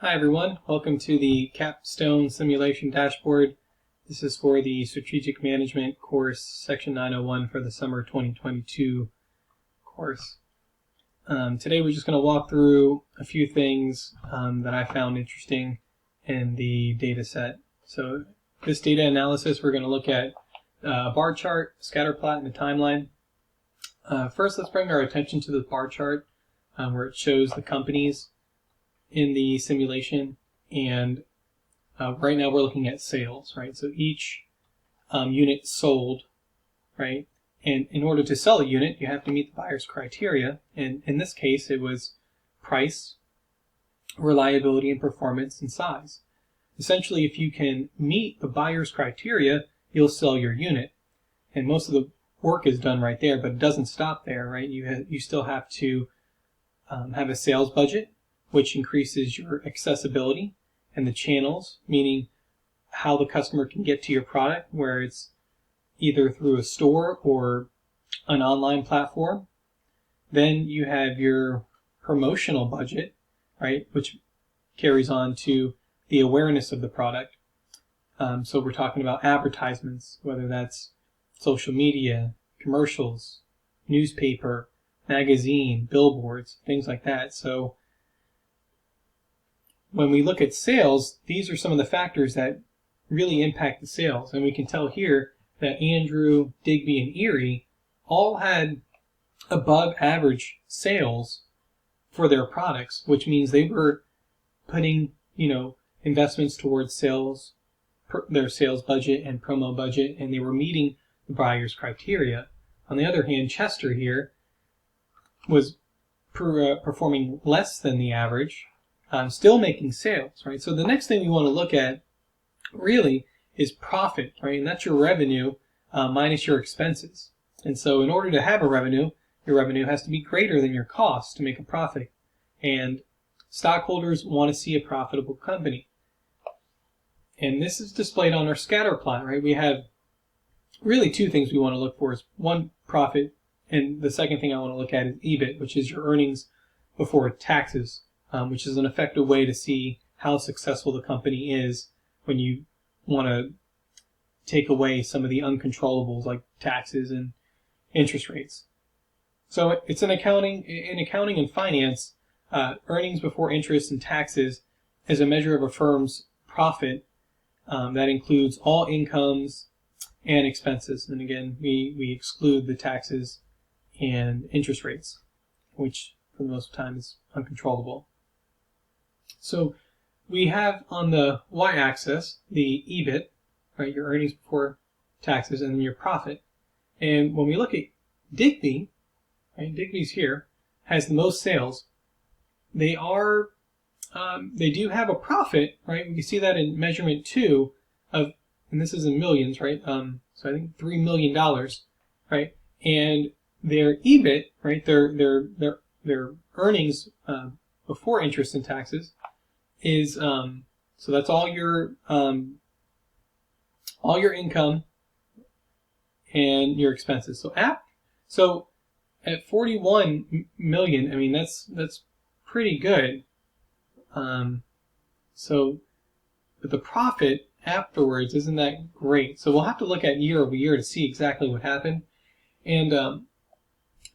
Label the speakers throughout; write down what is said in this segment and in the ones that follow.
Speaker 1: Hi everyone, welcome to the Capstone Simulation Dashboard. This is for the Strategic Management course, Section 901 for the Summer 2022 course. Today we're just going to walk through a few things that I found interesting in the data set. So this data analysis, we're going to look at a bar chart, scatter plot, and a timeline. First, let's bring our attention to the bar chart where it shows the companies in the simulation, and right now we're looking at sales, right? So each unit sold, right? And in order to sell a unit, you have to meet the buyer's criteria. And in this case, it was price, reliability, and performance, and size. Essentially, if you can meet the buyer's criteria, you'll sell your unit. And most of the work is done right there, but it doesn't stop there, right? You still have to have a sales budget, which increases your accessibility and the channels, meaning how the customer can get to your product, where it's either through a store or an online platform. Then you have your promotional budget, right, which carries on to the awareness of the product. So we're talking about advertisements, whether that's social media, commercials, newspaper, magazine, billboards, things like that. So when we look at sales, these are some of the factors that really impact the sales. And we can tell here that Andrew, Digby, and Erie all had above average sales for their products, which means they were putting, investments towards sales, their sales budget and promo budget, and they were meeting the buyer's criteria. On the other hand, Chester here was performing less than the average, still making sales, right? So the next thing we want to look at really is profit, right? And that's your revenue minus your expenses. And so in order to have a revenue, your revenue has to be greater than your cost to make a profit. And stockholders want to see a profitable company. And this is displayed on our scatter plot, right? We have really two things we want to look for. Is one, profit, and the second thing I want to look at is EBIT, which is your earnings before taxes, which is an effective way to see how successful the company is when you want to take away some of the uncontrollables like taxes and interest rates. So it's in accounting and finance, earnings before interest and taxes is a measure of a firm's profit that includes all incomes and expenses. And again, we exclude the taxes and interest rates, which for the most of the time is uncontrollable. So we have on the y-axis the EBIT, right, your earnings before taxes, and then your profit. And when we look at Digby, right, Digby's here, has the most sales. They do have a profit, right? We can see that in measurement 2 of, and this is in millions, right? So I think $3 million, right? And their EBIT, right, their earnings before interest and taxes is so that's all your income and your expenses. So at 41 million, I mean that's pretty good. But the profit afterwards isn't that great. So we'll have to look at year over year to see exactly what happened. And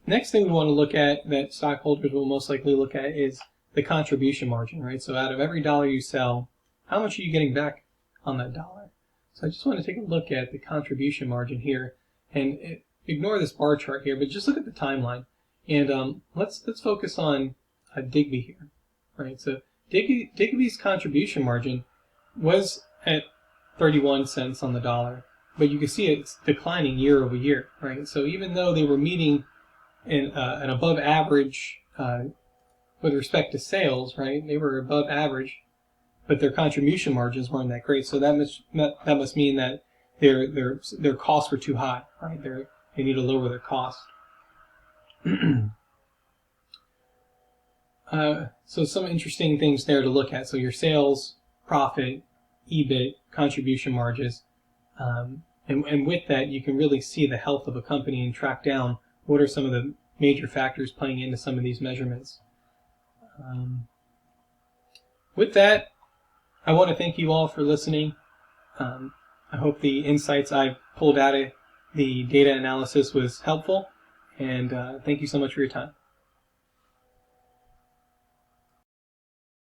Speaker 1: next thing we want to look at that stockholders will most likely look at is the contribution margin, right? So out of every dollar you sell, how much are you getting back on that dollar? So I just want to take a look at the contribution margin here, and ignore this bar chart here, but just look at the timeline. And let's focus on Digby here, right? So Digby's contribution margin was at 31 cents on the dollar, but you can see it's declining year over year, right? So even though they were meeting an above average with respect to sales, right? They were above average, but their contribution margins weren't that great. So that must mean that their costs were too high, right? They need to lower their cost. So some interesting things there to look at. So your sales, profit, EBIT, contribution margins, and with that you can really see the health of a company and track down what are some of the major factors playing into some of these measurements. with that, I want to thank you all for listening. I hope the insights I pulled out of the data analysis was helpful, and thank you so much for your time.